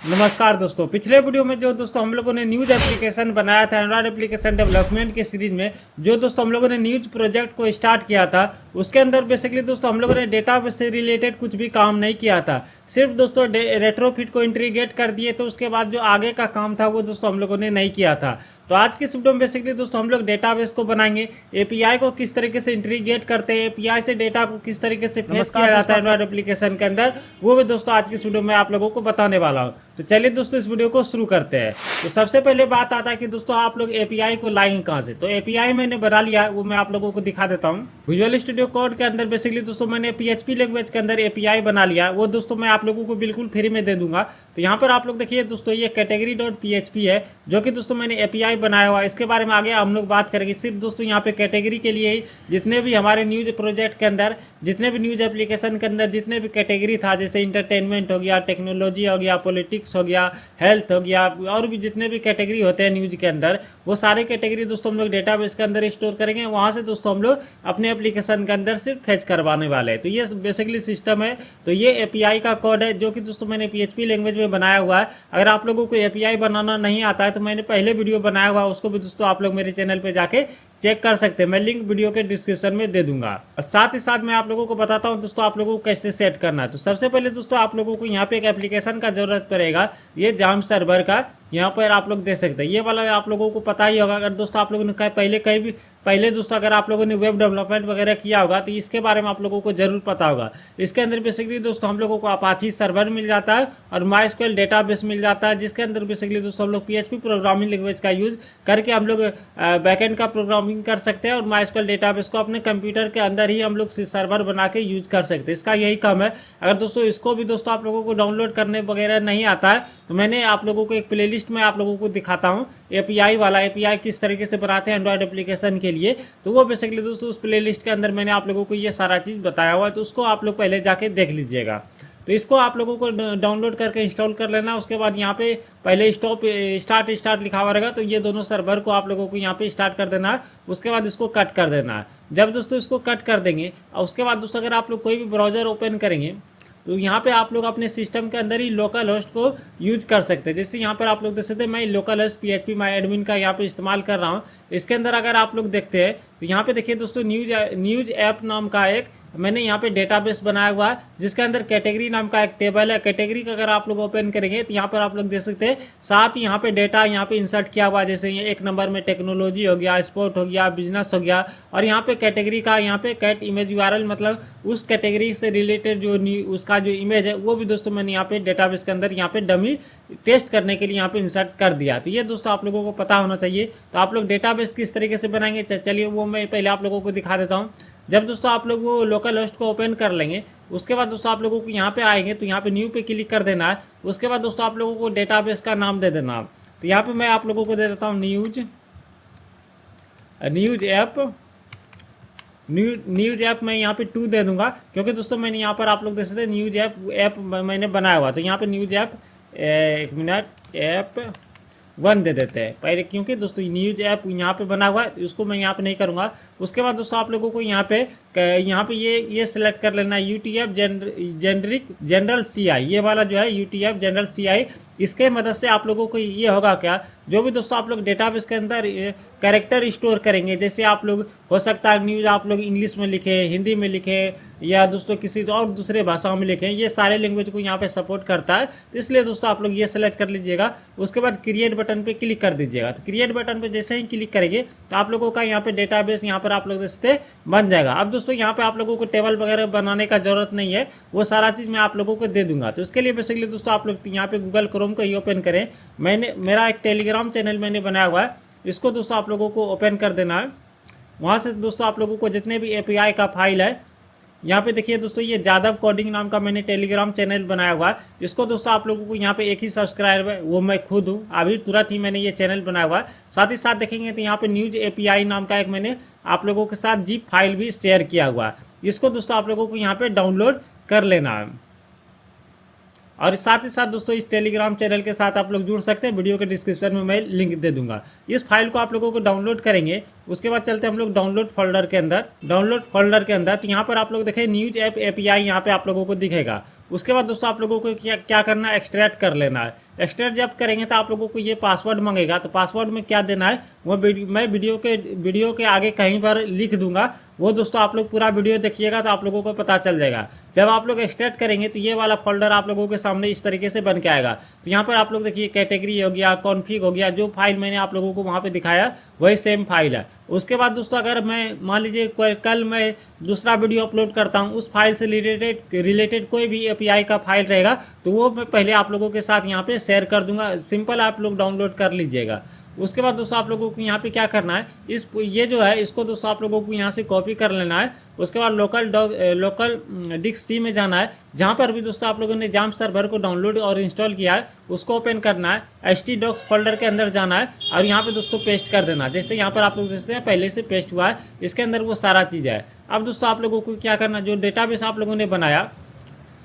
नमस्कार दोस्तों। पिछले वीडियो में जो दोस्तों हम लोगों ने न्यूज एप्लीकेशन बनाया था एंड्रॉयड एप्लीकेशन डेवलपमेंट की सीरीज में, जो दोस्तों हम लोगों ने न्यूज प्रोजेक्ट को स्टार्ट किया था, उसके अंदर बेसिकली दोस्तों हम लोगों ने डेटाबेस से रिलेटेड कुछ भी काम नहीं किया था। सिर्फ दोस्तों रेट्रोफिट को इंटीग्रेट कर दिए, तो उसके बाद जो आगे का काम था वो दोस्तों हम लोगों ने नहीं किया था। तो आज की इस वीडियो में बेसिकली दोस्तों हम लोग डेटाबेस को बनाएंगे, एपीआई को किस तरीके से इंटीग्रेट करते हैं, एपीआई से डेटा को किस तरीके से फेच किया जाता है एंड्रॉयड एप्लीकेशन के अंदर, वो भी दोस्तों आज की इस वीडियो में आप लोगों को बताने वाला हूँ। तो चलिए दोस्तों इस वीडियो को शुरू करते हैं। तो सबसे पहले बात आता है कि दोस्तों आप लोग एपीआई को लाएंगे कहाँ से। तो एपीआई मैंने बना लिया है, वो मैं आप लोगों को दिखा देता हूँ। विजुअल स्टूडियो कोड के अंदर बेसिकली दोस्तों मैंने पीएचपी लैंग्वेज के अंदर एपीआई बना लिया है, वो दोस्तों मैं आप लोगों को बिल्कुल फ्री में दे दूंगा। तो यहाँ पर आप लोग देखिए दोस्तों, ये category.php है, जो कि दोस्तों मैंने एपीआई बनाया हुआ है। इसके बारे में आगे हम लोग बात करेंगे। सिर्फ दोस्तों यहाँ पे कैटेगरी के लिए ही जितने भी हमारे न्यूज प्रोजेक्ट के अंदर, जितने भी न्यूज एप्लीकेशन के अंदर जितने भी कैटेगरी था, जैसे इंटरटेनमेंट हो गया, टेक्नोलॉजी हो गया, पॉलिटिक्स हो गया, हेल्थ हो गया, और भी जितने भी कैटेगरी होते हैं न्यूज के अंदर, वो सारे कैटेगरी दोस्तों हम लोग डेटाबेस के अंदर स्टोर करेंगे। वहाँ से दोस्तों हम लोग अपने एप्लीकेशन के अंदर सिर्फ फेच करवाने वाले हैं। तो ये बेसिकली सिस्टम है। तो ये एपीआई का कोड है, जो कि दोस्तों मैंने पीएचपी लैंग्वेज में बनाया हुआ है। अगर आप लोगों को एपीआई बनाना नहीं आता है तो मैंने पहले वीडियो बनाया हुआ है, उसको भी दोस्तों आप लोग मेरे चैनल पे जाके चेक कर सकते हैं। मैं लिंक वीडियो के डिस्क्रिप्शन में दे दूंगा। और साथ ही साथ मैं आप लोगों को बताता हूं दोस्तों आप लोगों को कैसे सेट करना है। तो सबसे पहले दोस्तों आप लोगों को यहाँ पे एक एप्लीकेशन का जरूरत पड़ेगा, ये जाम सर्वर का। यहाँ पर आप लोग देख सकते हैं, ये वाला आप लोगों को पता ही होगा। अगर दोस्तों आप लोगों ने पहले दोस्तों अगर आप लोगों ने वेब डेवलपमेंट वगैरह किया होगा तो इसके बारे में आप लोगों को जरूर पता होगा। इसके अंदर बेसिकली दोस्तों हम लोगों को अपाची सर्वर मिल जाता है और माइस्क्वेल डेटाबेस मिल जाता है, जिसके अंदर बेसिकली दोस्तों हम लोग पीएचपी प्रोग्रामिंग लैंग्वेज का यूज करके हम लोग बैकएंड का प्रोग्रामिंग कर सकते हैं और माइस्क्वेल डेटाबेस को अपने कंप्यूटर के अंदर ही हम लोग सर्वर बना के यूज कर सकते हैं। इसका यही काम है। अगर दोस्तों इसको भी दोस्तों आप लोगों को डाउनलोड करने वगैरह नहीं आता है तो मैंने आप लोगों को एक प्लेलिस्ट में आप लोगों को दिखाता हूँ एपीआई वाला, एपीआई किस तरीके से बनाते हैं एंड्रॉयड एप्लीकेशन के लिए। तो वो बेसिकली दोस्तों उस प्लेलिस्ट के अंदर मैंने आप लोगों को ये सारा चीज़ बताया हुआ है, तो उसको आप लोग पहले जाके देख लीजिएगा। तो इसको आप लोगों को डाउनलोड करके इंस्टॉल कर लेना। उसके बाद यहाँ पे पहले स्टार्ट लिखा हुआ रहेगा, तो ये दोनों सर्वर को आप लोगों को यहाँ पे स्टार्ट कर देना है। उसके बाद इसको कट कर देना है। जब दोस्तों इसको कट कर देंगे और उसके बाद दोस्तों अगर आप लोग कोई भी ब्राउजर ओपन करेंगे तो यहाँ पे आप लोग अपने सिस्टम के अंदर ही लोकल होस्ट को यूज कर सकते हैं। जैसे यहाँ पर आप लोग देख सकते हैं, मैं लोकल होस्ट पीएचपी माई एडमिन का यहाँ पे इस्तेमाल कर रहा हूँ। इसके अंदर अगर आप लोग देखते हैं तो यहाँ पे देखिए दोस्तों, न्यूज ऐप नाम का एक मैंने यहाँ पे डेटाबेस बनाया हुआ है, जिसके अंदर कैटेगरी नाम का एक टेबल है। कैटेगरी का अगर आप लोग ओपन करेंगे तो यहाँ पर आप लोग देख सकते हैं, साथ ही यहाँ पे डेटा यहाँ पे इंसर्ट किया हुआ है। जैसे ये एक नंबर में टेक्नोलॉजी हो गया, स्पोर्ट हो गया, बिजनेस हो गया, और यहाँ पे कैटेगरी का यहाँ पे कैट इमेज यूआरएल, मतलब उस कैटेगरी से रिलेटेड जो उसका जो इमेज है वो भी दोस्तों मैंने यहाँ पे डेटाबेस के अंदर यहाँ पे डमी टेस्ट करने के लिए यहाँ पे इंसर्ट कर दिया। तो ये दोस्तों आप लोगों को पता होना चाहिए। तो आप लोग डेटाबेस किस तरीके से बनाएंगे, चलिए वो मैं पहले आप लोगों को दिखा देता हूँ। जब दोस्तों आप लोग वो लोकल होस्ट को ओपन कर लेंगे, उसके बाद दोस्तों आप लोगों को यहाँ पे आएंगे तो यहाँ पे न्यू पे क्लिक कर देना है। उसके बाद दोस्तों आप लोगों को डेटाबेस का नाम दे देना। तो यहाँ पे मैं आप लोगों को दे देता हूँ न्यूज ऐप मैं यहाँ पे 2 दे दूंगा, क्योंकि दोस्तों मैंने यहाँ पर आप लोग देख सकते हैं न्यूज ऐप मैंने बनाया हुआ। तो यहाँ पे न्यूज ऐप ऐप 1 दे देते हैं पहले, क्योंकि दोस्तों न्यूज ऐप यहाँ पे बना हुआ है, उसको मैं यहाँ पे नहीं करूँगा। उसके बाद दोस्तों आप लोगों को यहाँ पे ये सिलेक्ट कर लेना है, यूटीएफ जनरल सीआई, ये वाला जो है यूटीएफ जनरल सीआई। इसके मदद से आप लोगों को ये होगा क्या, जो भी दोस्तों आप लोग डेटाबेस के अंदर कैरेक्टर स्टोर करेंगे, जैसे आप लोग हो सकता है न्यूज़ आप लोग इंग्लिश में लिखे, हिंदी में लिखे, या दोस्तों किसी और दूसरे भाषाओं में लिखें, ये सारे लैंग्वेज को यहाँ पे सपोर्ट करता है। तो इसलिए दोस्तों आप लोग ये सेलेक्ट कर लीजिएगा। उसके बाद क्रिएट बटन पे क्लिक कर दीजिएगा। तो क्रिएट बटन पे जैसे ही क्लिक करेंगे तो आप लोगों का यहाँ पे डेटाबेस यहाँ पर आप लोग देख सकते बन जाएगा। अब दोस्तों यहाँ पे आप लोगों को टेबल वगैरह बनाने का जरूरत नहीं है, वो सारा चीज़ मैं आप लोगों को दे दूंगा। तो इसके लिए बेसिकली दोस्तों आप लोग यहाँ पे गूगल क्रोम को ही ओपन करें। मेरा एक टेलीग्राम चैनल मैंने बनाया हुआ है, इसको दोस्तों आप लोगों को ओपन कर देना है। वहाँ से दोस्तों आप लोगों को जितने भी एपीआई का फाइल है, यहाँ पे देखिए दोस्तों, ये जादव कोडिंग नाम का मैंने टेलीग्राम चैनल बनाया हुआ है। इसको दोस्तों आप लोगों को यहाँ पे एक ही सब्सक्राइबर है, वो मैं खुद हूँ। अभी तुरंत ही मैंने ये चैनल बनाया हुआ है। साथ ही साथ देखेंगे तो यहाँ पे न्यूज एपीआई नाम का एक मैंने आप लोगों के साथ जिप फाइल भी शेयर किया हुआ है। इसको दोस्तों आप लोगों को यहाँ पे डाउनलोड कर लेना है। और साथ ही साथ दोस्तों इस टेलीग्राम चैनल के साथ आप लोग जुड़ सकते हैं। वीडियो के डिस्क्रिप्शन में मैं लिंक दे दूंगा। इस फाइल को आप लोगों को डाउनलोड करेंगे। उसके बाद चलते हैं हम लोग डाउनलोड फोल्डर के अंदर। तो यहाँ पर आप लोग देखें न्यूज ऐप एपीआई यहाँ पे आप लोगों को दिखेगा। उसके बाद दोस्तों आप लोगों को क्या क्या करना है, एक्सट्रैक्ट कर लेना है। एक्सट्रैक्ट जब करेंगे तो आप लोगों को ये पासवर्ड मांगेगा, तो पासवर्ड में क्या देना है वो मैं वीडियो के आगे कहीं पर लिख दूंगा, वो दोस्तों आप लोग पूरा वीडियो देखिएगा तो आप लोगों को पता चल जाएगा। जब आप लोग एक्सट्रैक्ट करेंगे तो ये वाला फोल्डर आप लोगों के सामने इस तरीके से बन के आएगा। तो यहाँ पर आप लोग देखिए कैटेगरी हो गया, कॉन्फ़िग हो गया, जो फाइल मैंने आप लोगों को वहाँ पे दिखाया वही सेम फाइल है। उसके बाद दोस्तों अगर मैं मान लीजिए कल मैं दूसरा वीडियो अपलोड करता हूँ, उस फाइल से रिलेटेड कोई भी एपीआई का फाइल रहेगा तो वो मैं पहले आप लोगों के साथ यहाँ पे शेयर कर दूंगा, सिंपल आप लोग डाउनलोड कर लीजिएगा। उसके बाद दोस्तों आप लोगों को यहाँ पे क्या करना है, ये जो है इसको दोस्तों आप लोगों को यहाँ से कॉपी कर लेना है। उसके बाद लोकल डिस्क सी में जाना है, जहाँ पर भी दोस्तों आप लोगों ने जाम सर्वर को डाउनलोड और इंस्टॉल किया है उसको ओपन करना है। htdocs फोल्डर के अंदर जाना है और यहाँ पे दोस्तों पेस्ट कर देना। जैसे यहाँ पर आप लोग देखते हैं पहले से पेस्ट हुआ है, इसके अंदर वो सारा चीज़ है। अब दोस्तों आप लोगों को क्या करना, जो डेटाबेस आप लोगों ने बनाया,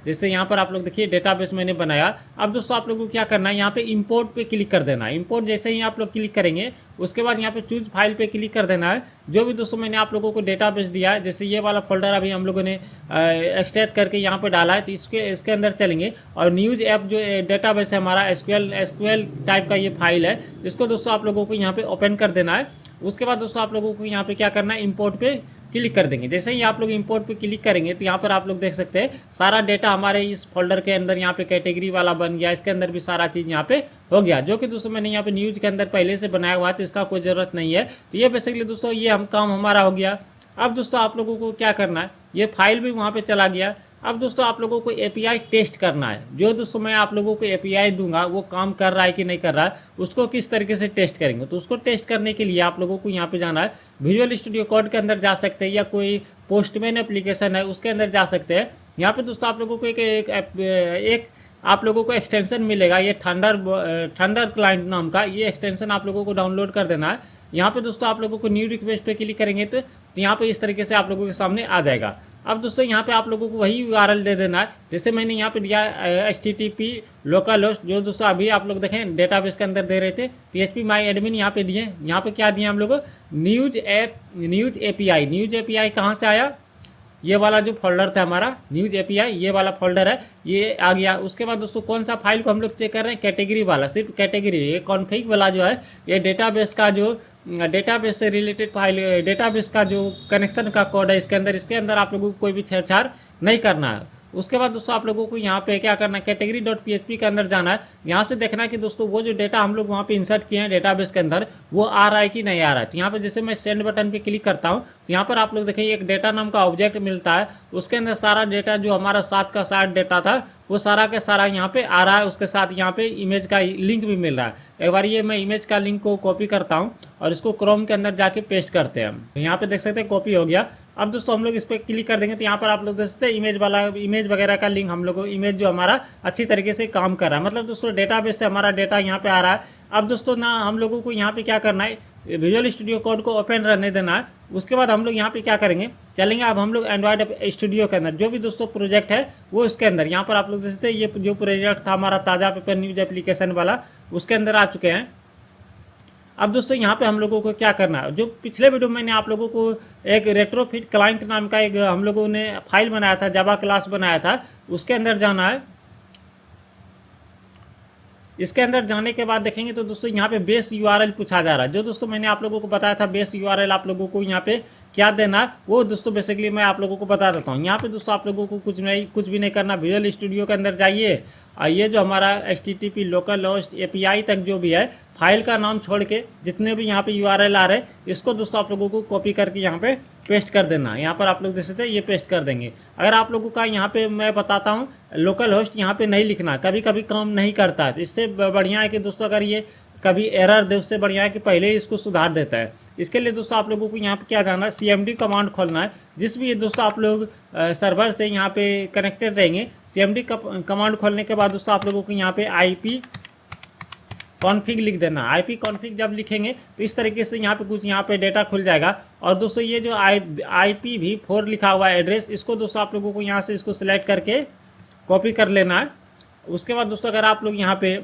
जैसे यहाँ पर आप लोग देखिए डेटाबेस मैंने बनाया। अब दोस्तों आप लोगों को क्या करना है, यहाँ पे इंपोर्ट पे क्लिक कर देना है। इंपोर्ट जैसे ही आप लोग क्लिक करेंगे उसके बाद यहाँ पे चूज फाइल पे क्लिक कर देना है। जो भी दोस्तों मैंने आप लोगों को डेटाबेस दिया है, जैसे ये वाला फोल्डर अभी हम लोगों ने एक्सट्रैक्ट करके यहाँ पे डाला है, तो इसके अंदर चलेंगे और न्यूज़ ऐप जो डेटाबेस है हमारा एसक्यूएल टाइप का ये फाइल है, इसको दोस्तों आप लोगों को यहाँ पे ओपन कर देना है। उसके बाद दोस्तों आप लोगों को यहाँ पे क्या करना है, इंपोर्ट पे क्लिक कर देंगे। जैसे ही आप लोग इंपोर्ट पे क्लिक करेंगे तो यहाँ पर आप लोग देख सकते हैं सारा डेटा हमारे इस फोल्डर के अंदर यहाँ पे कैटेगरी वाला बन गया, इसके अंदर भी सारा चीज़ यहाँ पे हो गया, जो कि दोस्तों मैंने यहाँ पे न्यूज़ के अंदर पहले से बनाया हुआ है, तो इसका कोई ज़रूरत नहीं है। तो ये बेसिकली दोस्तों ये काम हमारा हो गया। अब दोस्तों आप लोगों को क्या करना है, ये फाइल भी वहाँ पर चला गया। अब दोस्तों आप लोगों को एपीआई टेस्ट करना है। जो दोस्तों मैं आप लोगों को एपीआई दूंगा वो काम कर रहा है कि नहीं कर रहा है, उसको किस तरीके से टेस्ट करेंगे। तो उसको टेस्ट करने के लिए आप लोगों को यहाँ पे जाना है, विजुअल स्टूडियो कोड के अंदर जा सकते हैं या कोई पोस्टमैन एप्लीकेशन है उसके अंदर जा सकते हैं। यहाँ पे दोस्तों आप लोगों को एक आप लोगों को एक्सटेंशन मिलेगा, ये थंडर क्लाइंट नाम का, ये एक्सटेंशन आप लोगों को डाउनलोड कर देना है। यहाँ पे दोस्तों आप लोगों को न्यू रिक्वेस्ट पे क्लिक करेंगे तो यहाँ पे इस तरीके से आप लोगों के सामने आ जाएगा। अब दोस्तों यहाँ पे आप लोगों को वही URL दे देना है जैसे मैंने यहाँ पे दिया HTTP लोकल होस्ट, जो दोस्तों अभी आप लोग देखें डेटाबेस के अंदर दे रहे थे PHP माई एडमिन यहाँ पे दिए। यहाँ पे क्या दिए हम लोग, न्यूज़ API। न्यूज़ API कहाँ से आया, ये वाला जो फोल्डर था हमारा न्यूज़ API, ये वाला फोल्डर है, ये आ गया। उसके बाद दोस्तों कौन सा फाइल को हम लोग चेक कर रहे हैं, कैटेगरी वाला, सिर्फ कैटेगरी। ये कॉन्फ़िग वाला जो है ये डेटाबेस का जो डेटाबेस से रिलेटेड फाइल, डेटाबेस का जो कनेक्शन का कोड है इसके अंदर आप लोगों को कोई भी छेड़छाड़ नहीं करना है। उसके बाद दोस्तों आप लोगों को यहाँ पे क्या करना है, category.php के अंदर जाना है। यहाँ से देखना है कि दोस्तों वो जो डेटा हम लोग वहाँ पे इंसर्ट किए हैं डेटाबेस के अंदर वो आ रहा है कि नहीं आ रहा है। तो यहाँ पे जैसे मैं सेंड बटन पे क्लिक करता हूँ तो यहाँ पर आप लोग देखिए एक डेटा नाम का ऑब्जेक्ट मिलता है, उसके अंदर सारा डेटा जो हमारा 7 का 7 डेटा था वो सारा के सारा यहाँ पे आ रहा है। उसके साथ यहाँ पे इमेज का लिंक भी मिल रहा है। एक बार ये मैं इमेज का लिंक को कॉपी करता हूँ और इसको क्रोम के अंदर जाके पेस्ट करते हैं। यहाँ पे देख सकते हैं कॉपी हो गया। अब दोस्तों हम लोग इस पर क्लिक कर देंगे तो यहाँ पर आप लोग देख सकते हैं इमेज वगैरह का लिंक हम लोग को, इमेज जो हमारा अच्छी तरीके से काम कर रहा है, मतलब दोस्तों डेटाबेस से हमारा डेटा यहाँ पे आ रहा है। अब दोस्तों ना हम लोगों को यहाँ पे क्या करना है, विजुअल स्टूडियो कोड को ओपन रहने देना है। उसके बाद हम लोग यहाँ पे क्या करेंगे, चलेंगे अब हम लोग एंड्रॉयड स्टूडियो के अंदर जो भी दोस्तों प्रोजेक्ट है वो इसके अंदर, यहाँ पर आप लोग देख सकते हैं ये जो प्रोजेक्ट था हमारा ताज़ा पेपर न्यूज़ एप्लीकेशन वाला, उसके अंदर आ चुके हैं। अब दोस्तों यहाँ पे हम लोगों को क्या करना है, जो पिछले वीडियो में मैंने आप लोगों को एक रेट्रोफिट क्लाइंट नाम का एक हम लोगों ने फाइल बनाया था, जावा क्लास बनाया था, उसके अंदर जाना है। इसके अंदर जाने के बाद देखेंगे तो दोस्तों यहाँ पे बेस URL पूछा जा रहा है। जो दोस्तों मैंने आप लोगों को बताया था बेस URL आप लोगों को यहाँ पे क्या देना है वो दोस्तों बेसिकली मैं आप लोगों को बता देता हूँ। यहाँ पे दोस्तों आप लोगों को कुछ भी नहीं करना, विजुअल स्टूडियो के अंदर जाइए और ये जो हमारा HTTP लोकल होस्ट API तक जो भी है फाइल का नाम छोड़ के जितने भी यहाँ पे URL आ रहे हैं इसको दोस्तों आप लोगों को कॉपी करके यहाँ पे पेस्ट कर देना। यहाँ पर आप लोग देख सकते हैं ये पेस्ट कर देंगे। अगर आप लोगों का यहाँ पे मैं बताता हूँ लोकल होस्ट यहाँ पे नहीं लिखना, कभी कभी काम नहीं करता है, इससे बढ़िया है कि दोस्तों अगर ये कभी एरर दे उससे बढ़िया है कि पहले ही इसको सुधार देता है। इसके लिए दोस्तों आप लोगों को यहाँ पे क्या जाना है, CMD कमांड खोलना है। जिस भी दोस्तों आप लोग सर्वर से यहाँ पे कनेक्टेड रहेंगे, CMD कमांड खोलने के बाद दोस्तों आप लोगों को यहाँ पे IP कॉन्फ़िग लिख देना। IP कॉन्फ़िग जब लिखेंगे तो इस तरीके से यहाँ पे कुछ यहाँ पे डेटा खुल जाएगा। और दोस्तों ये जो IPv4 लिखा हुआ एड्रेस, इसको दोस्तों आप लोगों को यहाँ से इसको सिलेक्ट करके कॉपी कर लेना है। उसके बाद दोस्तों अगर आप लोग यहाँ पे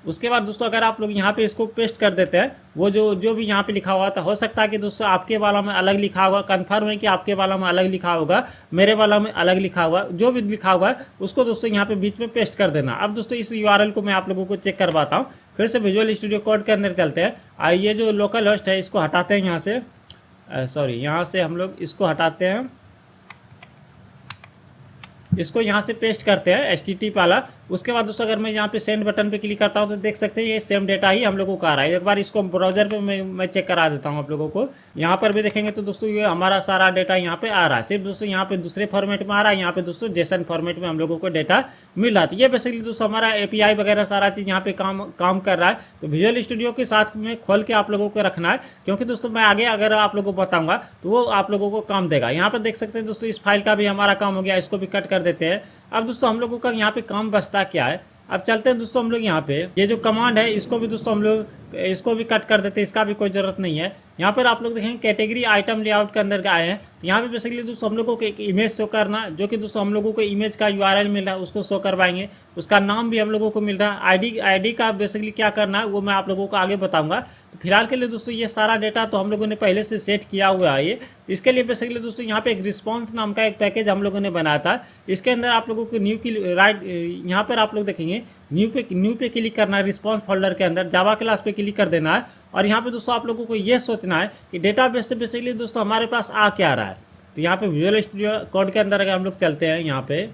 उसके बाद दोस्तों अगर आप लोग यहाँ पे इसको पेस्ट कर देते हैं, वो जो भी यहाँ पे लिखा हुआ था, हो सकता है कि दोस्तों आपके वाला में अलग लिखा होगा, कंफर्म है कि आपके वाला में अलग लिखा होगा, मेरे वाला में अलग लिखा हुआ, जो भी लिखा हुआ है उसको दोस्तों यहाँ पे बीच में पेस्ट कर देना। अब दोस्तों इस URL को मैं आप लोगों को चेक करवाता हूँ। फिर से विजुअल स्टूडियो कोड के अंदर चलते हैं। ये जो लोकल होस्ट है इसको हटाते हैं यहाँ से, सॉरी यहाँ से हम लोग इसको हटाते हैं, इसको यहाँ से पेस्ट करते हैं HTTP वाला। उसके बाद दोस्तों अगर मैं यहाँ पे सेंड बटन पे क्लिक करता हूँ तो देख सकते हैं ये सेम डेटा ही हम लोगों को आ रहा है। एक बार इसको ब्राउजर पे मैं चेक करा देता हूँ आप लोगों को। यहाँ पर भी देखेंगे तो दोस्तों ये हमारा सारा डेटा यहाँ पे आ रहा है, सिर्फ दोस्तों यहाँ पे दूसरे फॉर्मेट में आ रहा है, यहाँ पे दोस्तों जेसन फॉर्मेट में हम लोगों को डेटा मिल रहा है। ये बेसिकली दोस्तों हमारा API वगैरह सारा चीज़ यहाँ पे काम कर रहा है। तो विजुअल स्टूडियो के साथ में खोल के आप लोगों को रखना है, क्योंकि दोस्तों मैं आगे अगर आप लोगों को बताऊंगा तो वो आप लोगों को काम देगा। यहाँ पर देख सकते हैं दोस्तों इस फाइल का भी हमारा काम हो गया, इसको भी कट कर देते हैं। अब दोस्तों हम लोगों का यहाँ पे काम बचता क्या है, अब चलते हैं दोस्तों हम लोग यहाँ पे ये जो कमांड है इसको भी दोस्तों हम लोग इसको भी कट कर देते हैं, इसका भी कोई ज़रूरत नहीं है। यहाँ पर आप लोग देखेंगे कैटेगरी आइटम लेआउट के अंदर आए हैं, तो यहाँ पे बेसिकली दोस्तों हम लोगों को एक इमेज शो करना, जो कि दोस्तों हम लोगों को इमेज का URL मिल रहा है उसको शो करवाएंगे, उसका नाम भी हम लोगों को मिल रहा है। आईडी का बेसिकली क्या करना है वो मैं आप लोगों को आगे बताऊंगा। तो फिलहाल के लिए दोस्तों ये सारा डेटा तो हम लोगों ने पहले से सेट किया हुआ है। ये इसके लिए बेसिकली दोस्तों यहाँ पे एक रिस्पॉन्स नाम का एक पैकेज हम लोगों ने बनाया था। इसके अंदर आप लोगों को न्यू की राइट यहाँ पर आप लोग देखेंगे न्यू पे क्लिक करना है, रिस्पॉन्स फोल्डर के अंदर जावा क्लास पे क्लिक कर देना है। और यहाँ पे दोस्तों आप लोगों को ये सोचना है कि डेटाबेस से बेसिकली दोस्तों हमारे पास आ क्या रहा है। तो यहाँ पे विजुअल स्टूडियो कोड के अंदर अगर हम लोग चलते हैं यहाँ पे,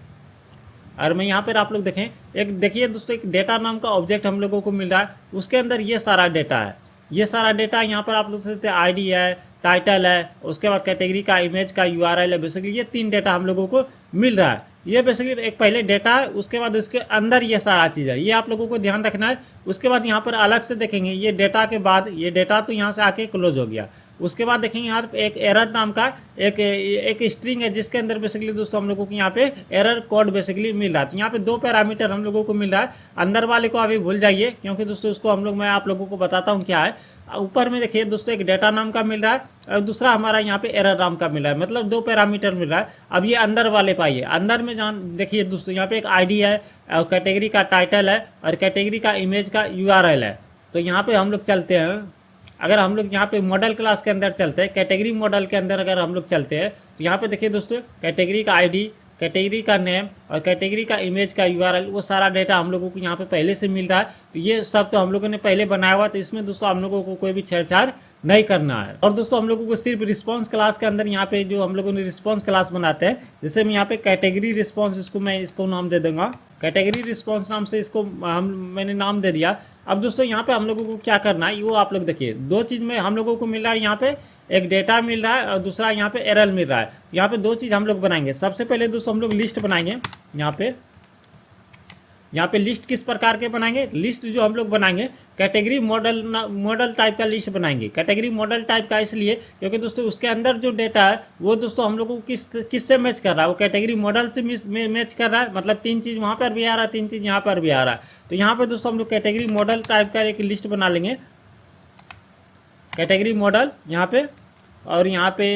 और मैं यहाँ पर आप लोग देखें एक देखिए दोस्तों एक डेटा नाम का ऑब्जेक्ट हम लोगों को मिल रहा है, उसके अंदर ये सारा डेटा है। ये सारा डेटा यहाँ पर आप लोग सकते हैं ID है, टाइटल है, उसके बाद कैटेगरी का इमेज का URL है। बेसिकली ये 3 डेटा हम लोगों को मिल रहा है। ये बेसिकली एक पहले डेटा है, उसके बाद उसके अंदर ये सारा चीज़ है, ये आप लोगों को ध्यान रखना है। उसके बाद यहाँ पर अलग से देखेंगे ये डेटा के बाद ये डेटा तो यहाँ से आके क्लोज हो गया। उसके बाद देखेंगे यहाँ पे एक एरर नाम का एक स्ट्रिंग है, जिसके अंदर बेसिकली दोस्तों हम लोगों को यहाँ पे एरर कोड बेसिकली मिल रहा है। तो यहाँ पे 2 पैरामीटर हम लोगों को मिल रहा है। अंदर वाले को अभी भूल जाइए, क्योंकि दोस्तों उसको हम लोग मैं आप लोगों को बताता हूँ क्या है। ऊपर में देखिए दोस्तों एक डेटा नाम का मिल रहा है और दूसरा हमारा यहाँ पे एरर नाम का मिल रहा है, मतलब 2 पैरामीटर मिल रहा है। अब ये अंदर वाले पाइए, अंदर में जान देखिए दोस्तों यहाँ पे एक ID है और कैटेगरी का टाइटल है और कैटेगरी का इमेज का URL है। तो यहाँ पे हम लोग चलते हैं, अगर हम लोग यहाँ पे मॉडल क्लास के अंदर चलते हैं, कैटेगरी मॉडल के अंदर अगर हम लोग चलते हैं तो यहाँ पे देखिए दोस्तों कैटेगरी का ID, कैटेगरी का नेम और कैटेगरी का इमेज का URL, वो सारा डेटा हम लोगों को यहाँ पे पहले से मिल रहा है। तो ये सब तो हम लोगों ने पहले बनाया हुआ, तो इसमें दोस्तों हम लोगों को कोई भी छेड़छाड़ नहीं करना है। और दोस्तों हम लोगों को सिर्फ रिस्पांस क्लास के अंदर यहाँ पे जो हम लोगों ने रिस्पांस क्लास बनाते हैं, जैसे मैं यहाँ पे कैटेगरी रिस्पांस इसको नाम दे दूंगा, कैटेगरी रिस्पांस नाम से इसको मैंने नाम दे दिया। अब दोस्तों यहाँ पे हम लोगों को क्या करना है वो आप लोग देखिए, 2 चीज़ में हम लोगों को मिल रहा है, यहाँ पे एक डेटा मिल रहा है और दूसरा यहाँ पे एरर मिल रहा है। यहाँ पे 2 चीज़ हम लोग बनाएंगे। सबसे पहले दोस्तों हम लोग लिस्ट बनाएंगे। यहाँ पे लिस्ट किस प्रकार के बनाएंगे, लिस्ट जो हम लोग बनाएंगे कैटेगरी मॉडल टाइप का लिस्ट बनाएंगे। कैटेगरी मॉडल टाइप का इसलिए क्योंकि दोस्तों उसके अंदर जो डेटा है वो दोस्तों हम लोग को किससे मैच कर रहा है, वो कैटेगरी मॉडल से मैच कर रहा है। मतलब 3 चीज़ वहाँ पर भी आ रहा है, 3 चीज़ यहाँ पर भी आ रहा है। तो यहाँ पर दोस्तों हम लोग कैटेगरी मॉडल टाइप का एक लिस्ट बना लेंगे, कैटेगरी मॉडल यहाँ पे, और यहाँ पे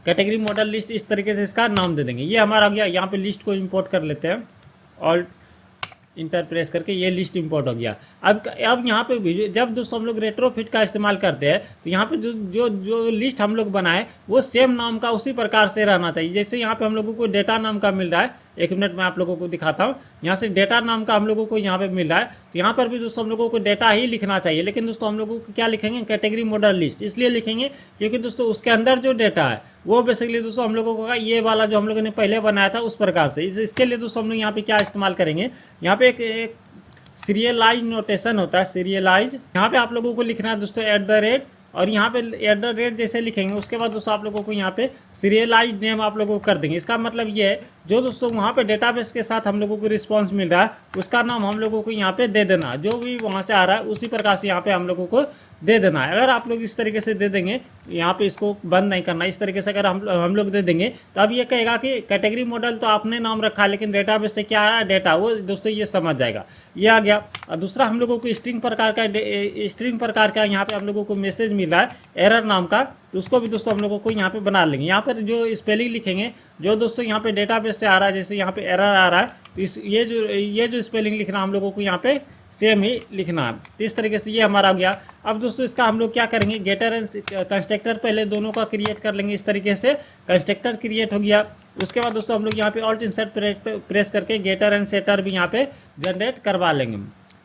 कैटेगरी मॉडल लिस्ट, इस तरीके से इसका नाम दे देंगे। ये हमारा हो गया। यहाँ पे लिस्ट को इंपोर्ट कर लेते हैं, ऑल्ट इंटर प्रेस करके ये लिस्ट इंपोर्ट हो गया। अब यहाँ पे जब दोस्तों हम लोग रेट्रोफिट का इस्तेमाल करते हैं तो यहाँ पे जो लिस्ट हम लोग बनाए वो सेम नाम का उसी प्रकार से रहना चाहिए। जैसे यहाँ पे हम लोगों को डेटा नाम का मिल रहा है, 1 मिनट में आप लोगों को दिखाता हूँ। यहाँ से डेटा नाम का हम लोगों को यहाँ पे मिल रहा है, तो यहाँ पर भी दोस्तों हम लोगों को डेटा ही लिखना चाहिए। लेकिन दोस्तों हम लोगों को क्या लिखेंगे, कैटेगरी मॉडल लिस्ट इसलिए लिखेंगे क्योंकि दोस्तों उसके अंदर जो डेटा है वो बेसिकली दोस्तों हम लोगों को ये वाला जो हम लोगों ने पहले बनाया था उस प्रकार से। इसके लिए दोस्तों हम लोग यहाँ पे क्या इस्तेमाल करेंगे, यहाँ पे एक सीरियलाइज नोटेशन होता है, सीरियलाइज। यहाँ पे आप लोगों को लिखना है दोस्तों @ और यहाँ पे @ जैसे लिखेंगे उसके बाद दोस्तों आप लोगों को यहाँ पे सीरियलाइज नेम आप लोगों को कर देंगे। इसका मतलब ये है जो दोस्तों वहाँ पे डेटाबेस के साथ हम लोगों को रिस्पांस मिल रहा है उसका नाम हम लोगों को यहाँ पे दे देना, जो भी वहाँ से आ रहा है उसी प्रकार से यहाँ पे हम लोगों को दे देना है। अगर आप लोग इस तरीके से दे देंगे, यहाँ पे इसको बंद नहीं करना, इस तरीके से अगर हम लोग दे देंगे तो अब ये कहेगा कि कैटेगरी मॉडल तो आपने नाम रखा है लेकिन डेटाबेस से क्या आ डेटा, वो दोस्तों ये समझ जाएगा। ये आ गया। और दूसरा हम लोगों को स्ट्रिंग प्रकार का यहाँ पे हम लोगों को मैसेज मिल रहा है एरर नाम का, तो उसको भी दोस्तों हम लोगों को यहाँ पे बना लेंगे। यहाँ पर जो स्पेलिंग लिखेंगे जो दोस्तों यहाँ पे डेटाबेस से आ रहा है, जैसे यहाँ पे एरर आ रहा है तो ये जो स्पेलिंग लिखना हम लोगों को यहाँ पे सेम ही लिखना है। तो इस तरीके से ये हमारा हो गया। अब दोस्तों इसका हम लोग क्या करेंगे, गेटर एंड कंस्ट्रक्टर पहले दोनों का क्रिएट कर लेंगे। इस तरीके से कंस्ट्रक्टर क्रिएट हो गया। उसके बाद दोस्तों हम लोग यहाँ पे ऑल्ट इंसर्ट प्रेस करके गेटर एंड सेटर भी यहाँ पे जनरेट करवा लेंगे।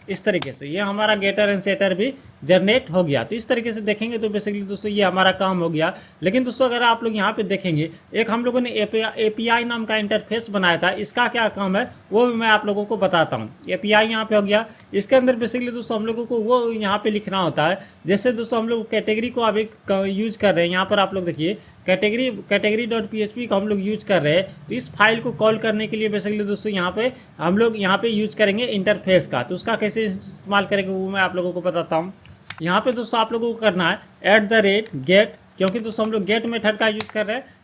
इस तरीके से ये हमारा गेटर एंड सेटर भी जनरेट हो गया। तो इस तरीके से देखेंगे तो बेसिकली दोस्तों ये हमारा काम हो गया। लेकिन दोस्तों अगर आप लोग यहाँ पे देखेंगे, एक हम लोगों ने एपीआई नाम का इंटरफेस बनाया था, इसका क्या काम है वो भी मैं आप लोगों को बताता हूँ। एपीआई यहाँ पे हो गया। इसके अंदर बेसिकली दोस्तों हम लोगों को वो यहाँ पे लिखना होता है। जैसे दोस्तों हम लोग कैटेगरी को अभी यूज कर रहे हैं, यहाँ पर आप लोग देखिए कैटेगरी .php को हम लोग यूज कर रहे हैं। तो इस फाइल को कॉल करने के लिए बेसिकली दोस्तों यहाँ पे हम लोग यहाँ पे यूज करेंगे इंटरफेस का। तो उसका कैसे इस्तेमाल करेंगे वो मैं आप लोगों को बताता हूँ। यहाँ पे दोस्तों आप लोगों को करना है @get, क्योंकि दोस्तों हम लोग गेट मेथड का यूज कर रहे हैं।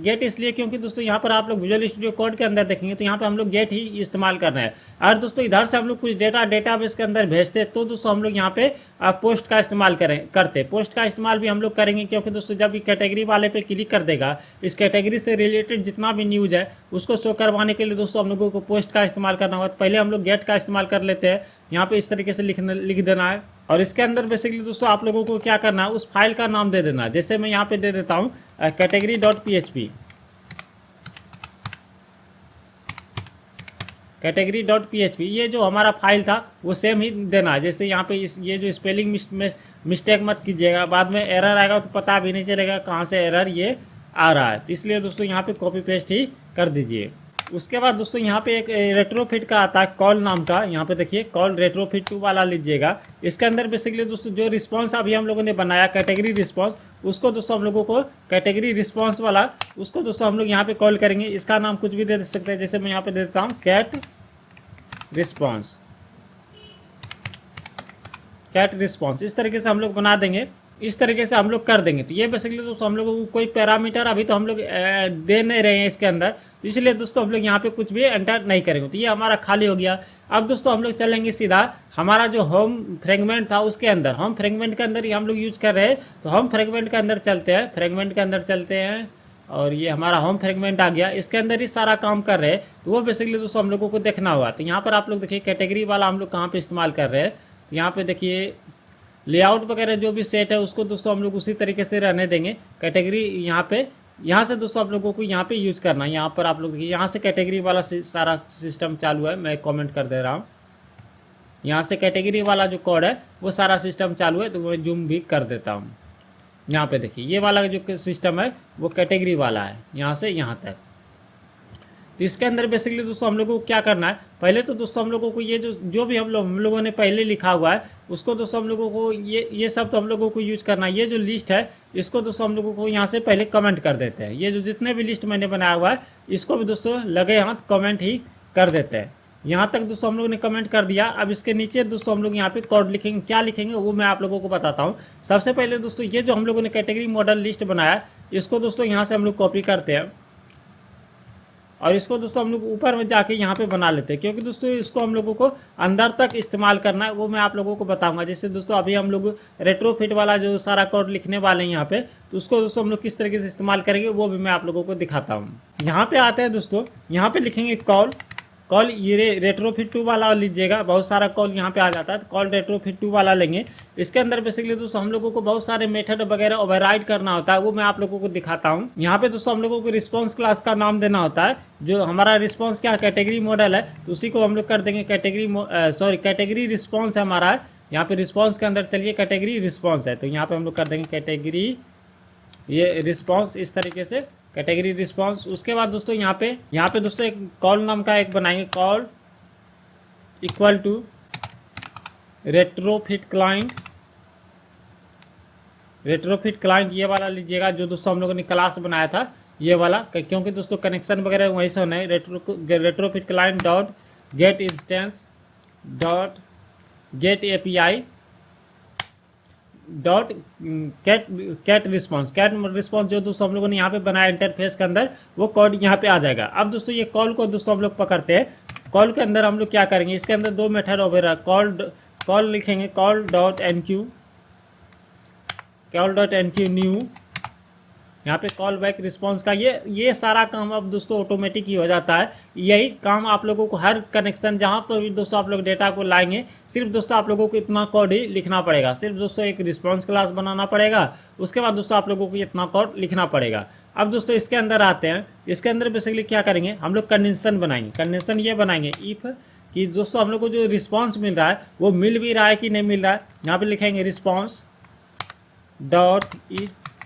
@get इसलिए क्योंकि दोस्तों यहाँ पर आप लोग विजुअल स्टूडियो कोड के अंदर देखेंगे तो यहाँ पे हम लोग गेट ही इस्तेमाल कर रहे हैं। और दोस्तों इधर से हम लोग कुछ डेटाबेस के अंदर भेजते हैं तो दोस्तों हम लोग यहाँ पे पोस्ट का इस्तेमाल करते। पोस्ट का इस्तेमाल भी हम लोग करेंगे, क्योंकि दोस्तों जब ये कैटेगरी वाले पे क्लिक कर देगा, इस कैटेगरी से रिलेटेड जितना भी न्यूज है उसको शो करवाने के लिए दोस्तों हम लोगों को पोस्ट का इस्तेमाल करना होगा। तो पहले हम लोग गेट का इस्तेमाल कर लेते हैं। यहाँ पे इस तरीके से लिख देना है। और इसके अंदर बेसिकली दोस्तों आप लोगों को क्या करना है, उस फाइल का नाम दे देना है। जैसे मैं यहाँ पे दे देता हूँ category.php। category.php ये जो हमारा फाइल था वो सेम ही देना है। जैसे यहाँ पे ये जो स्पेलिंग मिस्टेक मत कीजिएगा, बाद में एरर आएगा तो पता भी नहीं चलेगा कहाँ से एरर ये आ रहा है। तो इसलिए दोस्तों यहाँ पे कॉपी पेस्ट ही कर दीजिए। उसके बाद दोस्तों यहाँ पे एक रेट्रोफिट का आता है कॉल नाम का, यहाँ पे देखिए कॉल रेट्रोफिट 2 वाला लीजिएगा। इसके अंदर बेसिकली दोस्तों जो रिस्पांस अभी हम लोगों ने बनाया कैटेगरी रिस्पांस, उसको दोस्तों हम लोगों को कैटेगरी रिस्पांस वाला उसको दोस्तों हम लोग यहाँ पे कॉल करेंगे। इसका नाम कुछ भी दे सकते हैं, जैसे मैं यहाँ पे दे देता हूँ कैट रिस्पॉन्स। इस तरीके से हम लोग बना देंगे, इस तरीके से हम लोग कर देंगे। तो ये बेसिकली दोस्तों हम लोगों को कोई पैरामीटर अभी तो हम लोग दे नहीं रहे हैं इसके अंदर, इसलिए दोस्तों हम लोग यहाँ पे कुछ भी एंटर नहीं करेंगे। तो ये हमारा खाली हो गया। अब दोस्तों हम लोग चलेंगे सीधा हमारा जो होम फ्रेगमेंट था उसके अंदर। होम फ्रेगमेंट के अंदर ही हम लोग यूज कर रहे हैं, तो होम फ्रेगमेंट के अंदर चलते हैं। फ्रेगमेंट के अंदर चलते हैं और ये हमारा होम फ्रेगमेंट आ गया। इसके अंदर ही सारा काम कर रहे हैं, तो वो बेसिकली दोस्तों हम लोगों को देखना हुआ। तो यहाँ पर आप लोग देखिए कैटेगरी वाला हम लोग कहाँ पे इस्तेमाल कर रहे हैं। तो यहाँ पे देखिए लेआउट वगैरह जो भी सेट है उसको दोस्तों हम लोग उसी तरीके से रहने देंगे। कैटेगरी यहाँ से दोस्तों आप लोगों को यहाँ पे यूज करना है। यहाँ पर आप लोग देखिए यहाँ से कैटेगरी वाला सारा सिस्टम चालू है। मैं कमेंट कर दे रहा हूँ, यहाँ से कैटेगरी वाला जो कोड है वो सारा सिस्टम चालू है। तो मैं जूम भी कर देता हूँ। यहाँ पे देखिए ये वाला जो सिस्टम है वो कैटेगरी वाला है, यहाँ से यहाँ तक। तो इसके अंदर बेसिकली दोस्तों हम लोगों को क्या करना है, पहले तो दोस्तों हम लोगों को ये जो भी हम लोगों ने पहले लिखा हुआ है उसको दोस्तों हम लोगों को ये सब तो हम लोगों को यूज करना है। ये जो लिस्ट है इसको दोस्तों हम लोगों को यहाँ से पहले कमेंट कर देते हैं। ये जो जितने भी लिस्ट मैंने बनाया हुआ है इसको भी दोस्तों लगे हाथ कमेंट ही कर देते हैं। यहाँ तक दोस्तों हम लोगों ने कमेंट कर दिया। अब इसके नीचे दोस्तों हम लोग यहाँ पे कोड लिखेंगे। क्या लिखेंगे वो मैं आप लोगों को बताता हूँ। सबसे पहले दोस्तों ये जो हम लोगों ने कैटेगरी मॉडल लिस्ट बनाया इसको दोस्तों यहाँ से हम लोग कॉपी करते हैं और इसको दोस्तों हम लोग ऊपर में जाके यहाँ पे बना लेते हैं, क्योंकि दोस्तों इसको हम लोगों को अंदर तक इस्तेमाल करना है, वो मैं आप लोगों को बताऊंगा। जैसे दोस्तों अभी हम लोग रेट्रोफिट वाला जो सारा कोड लिखने वाले हैं यहाँ पे, तो उसको दोस्तों हम लोग किस तरीके से इस्तेमाल करेंगे वो भी मैं आप लोगों को दिखाता हूँ। यहाँ पे आते हैं दोस्तों, यहाँ पे लिखेंगे कॉल ये रेट्रोफिट 2 वाला लीजिएगा। बहुत सारा कॉल यहाँ पे आ जाता है, तो कॉल रेट्रोफिट 2 वाला लेंगे। इसके अंदर बेसिकली दोस्तों हम लोगों को बहुत सारे मेथड वगैरह ओवरराइड करना होता है, वो मैं आप लोगों को दिखाता हूँ। यहाँ पे दोस्तों हम लोगों को रिस्पॉन्स क्लास का नाम देना होता है। जो हमारा रिस्पॉन्स क्या कैटेगरी मॉडल है तो उसी को हम लोग कर देंगे कैटेगरी रिस्पॉन्स है हमारा। यहाँ पे रिस्पॉन्स के अंदर चलिए कैटेगरी रिस्पॉन्स है, तो यहाँ पे हम लोग कर देंगे कैटेगरी ये रिस्पॉन्स, इस तरीके से कैटेगरी रिस्पॉन्स। उसके बाद दोस्तों यहाँ पे दोस्तों एक कॉल नाम का एक बनाएंगे, call equal to retrofit client ये वाला लीजिएगा। जो दोस्तों हम लोगों ने क्लास बनाया था ये वाला, क्योंकि दोस्तों कनेक्शन वगैरह वहीं से होना है। Retrofit client dot get instance dot get API dot cat response जो दोस्तों हम लोगों ने यहाँ पे बनाया इंटरफेस के अंदर, वो कोड यहाँ पे आ जाएगा। अब दोस्तों ये कॉल को दोस्तों हम लोग पकड़ते हैं। कॉल के अंदर हम लोग क्या करेंगे, इसके अंदर दो मेथड वगैरह कॉल लिखेंगे, कॉल डॉट एनक्यू न्यू। यहाँ पे कॉल बैक रिस्पॉन्स का ये सारा काम अब दोस्तों ऑटोमेटिक ही हो जाता है। यही काम आप लोगों को हर कनेक्शन जहाँ पर भी दोस्तों आप लोग डेटा को लाएंगे, सिर्फ दोस्तों आप लोगों को इतना कोड ही लिखना पड़ेगा। सिर्फ दोस्तों एक रिस्पॉन्स क्लास बनाना पड़ेगा, उसके बाद दोस्तों आप लोगों को इतना कोड लिखना पड़ेगा। अब दोस्तों इसके अंदर आते हैं। इसके अंदर बेसिकली क्या करेंगे, हम लोग कंडीशन बनाएंगे। कंडीशन ये बनाएंगे इफ़ कि दोस्तों हम लोग को जो रिस्पॉन्स मिल रहा है वो मिल भी रहा है कि नहीं मिल रहा है। यहाँ पे लिखेंगे रिस्पॉन्स डॉट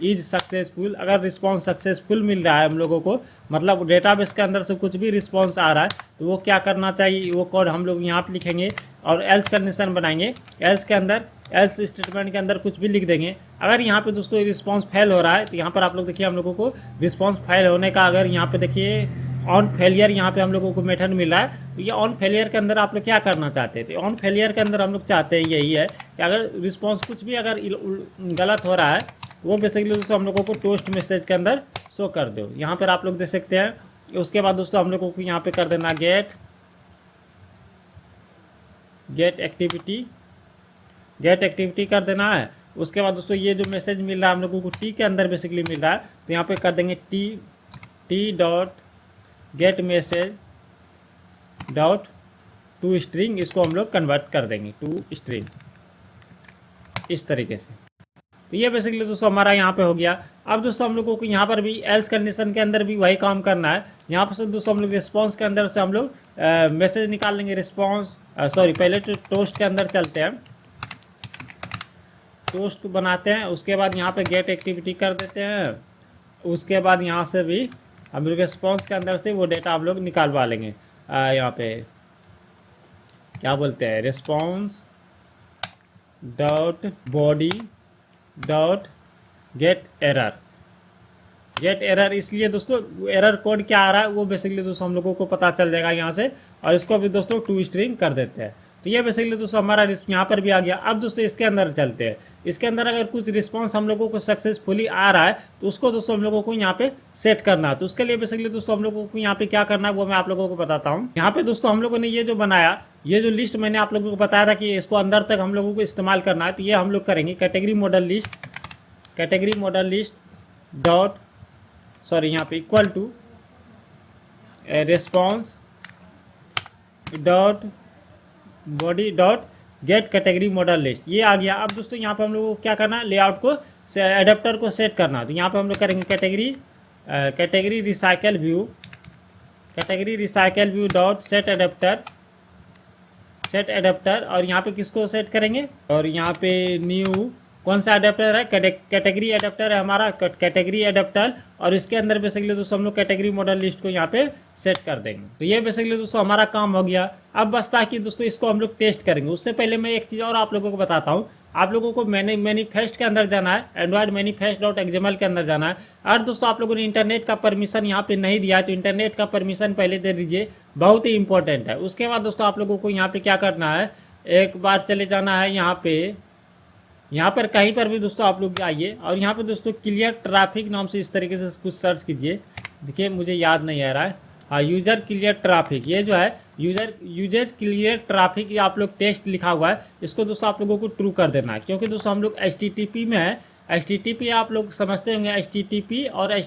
इज सक्सेसफुल। अगर रिस्पॉन्स सक्सेसफुल मिल रहा है हम लोगों को, मतलब डेटाबेस के अंदर से कुछ भी रिस्पॉन्स आ रहा है, तो वो क्या करना चाहिए, वो कोड हम लोग यहाँ पे लिखेंगे और एल्स कंडीशन बनाएंगे। एल्स के अंदर, एल्स स्टेटमेंट के अंदर कुछ भी लिख देंगे। अगर यहाँ पे दोस्तों रिस्पॉन्स फेल हो रहा है, तो यहाँ पर आप लोग देखिए हम लोगों को रिस्पॉन्स फेल होने का, अगर यहाँ पे देखिए ऑन फेलियर यहाँ पे हम लोगों को मेथड मिल रहा है, तो ये ऑन फेलियर के अंदर आप लोग क्या करना चाहते हैं, तो ऑन फेलियर के अंदर हम लोग चाहते हैं यही है कि अगर रिस्पॉन्स कुछ भी अगर गलत हो रहा है, तो वो बेसिकली दोस्तों हम लोगों को टोस्ट मैसेज के अंदर शो कर दो। यहाँ पर आप लोग देख सकते हैं। उसके बाद दोस्तों हम लोगों को यहाँ पे कर देना गेट एक्टिविटी कर देना है। उसके बाद दोस्तों ये जो मैसेज मिल रहा है हम लोगों को टी के अंदर बेसिकली मिल रहा है, तो यहाँ पे कर देंगे T dot gate message dot to string. इसको हम लोग कन्वर्ट कर देंगे टू स्ट्रिंग इस तरीके से। तो ये बेसिकली दोस्तों हमारा यहाँ पे हो गया। अब दोस्तों हम लोगों को यहाँ पर भी एल्स कंडीशन के अंदर भी वही काम करना है। यहाँ पर से दोस्तों हम लोग रिस्पॉन्स के अंदर से हम लोग मैसेज निकाल लेंगे। रिस्पॉन्स पहले तो टोस्ट के अंदर चलते हैं, टोस्ट को बनाते हैं। उसके बाद यहाँ पे गेट एक्टिविटी कर देते हैं। उसके बाद यहाँ से भी हम लोग रिस्पॉन्स के अंदर से वो डेटा हम लोग निकालवा लेंगे। यहाँ पे क्या बोलते हैं, response dot body dot gate error. इसलिए दोस्तों एरर कोड क्या आ रहा है वो बेसिकली दोस्तों हम लोगों को पता चल जाएगा यहाँ से, और इसको भी दोस्तों टू स्ट्रिंग कर देते हैं। तो ये बेसिकली दोस्तों हमारा यहाँ पर भी आ गया। अब दोस्तों इसके अंदर चलते हैं। इसके अंदर अगर कुछ रिस्पांस हम लोगों को सक्सेसफुली आ रहा है, तो उसको दोस्तों हम लोगों को यहाँ पे सेट करना है। तो उसके लिए बेसिकली दोस्तों हम लोगों को यहाँ पे क्या करना है वो मैं आप लोगों को बताता हूँ। यहाँ पे दोस्तों हम लोगों ने ये जो बनाया, ये जो लिस्ट मैंने आप लोगों को बताया था कि इसको अंदर तक हम लोगों को इस्तेमाल करना है, तो ये हम लोग करेंगे कैटेगरी मॉडल लिस्ट डॉट यहाँ पे equal to response dot body dot get category model list. ये आ गया। अब दोस्तों यहाँ पे हम लोगों को क्या करना है, लेआउट को एडेप्टर को सेट करना। तो यहाँ पे हम लोग करेंगे category recycle view dot set adapter. और यहाँ पे किसको सेट करेंगे, और यहाँ पे न्यू कौन सा एडेप्टर है, कैटेगरी एडेप्टर है हमारा, कैटेगरी एडेप्टर। और इसके अंदर बेसिकली दोस्तों हम लोग कैटेगरी मॉडल लिस्ट को यहाँ पे सेट कर देंगे। तो ये बेसिकली दोस्तों हमारा काम हो गया। अब बसता है कि दोस्तों इसको हम लोग टेस्ट करेंगे। उससे पहले मैं एक चीज़ और आप लोगों को बताता हूँ। आप लोगों को मैनीफेस्ट के अंदर जाना है, एंड्रॉयड मैनीफेस्ट डॉट एक्सएमएल के अंदर जाना है। और दोस्तों आप लोगों ने इंटरनेट का परमिशन यहाँ पे नहीं दिया है, तो इंटरनेट का परमिशन पहले दे दीजिए, बहुत ही इंपॉर्टेंट है। उसके बाद दोस्तों आप लोगों को यहाँ पे क्या करना है, एक बार चले जाना है यहाँ पर कहीं पर भी दोस्तों आप लोग जाइए, और यहाँ पे दोस्तों क्लियर ट्रैफिक नाम से इस तरीके से कुछ सर्च कीजिए। देखिए मुझे याद नहीं आ रहा है, हाँ यूजर क्लियर ट्रैफिक, ये जो है यूजर क्लियर ट्रैफिक, ये आप लोग टेस्ट लिखा हुआ है, इसको दोस्तों आप लोगों को ट्रू कर देना है। क्योंकि दोस्तों हम लोग HTTP में है, HTTP आप लोग समझते होंगे, HTTP और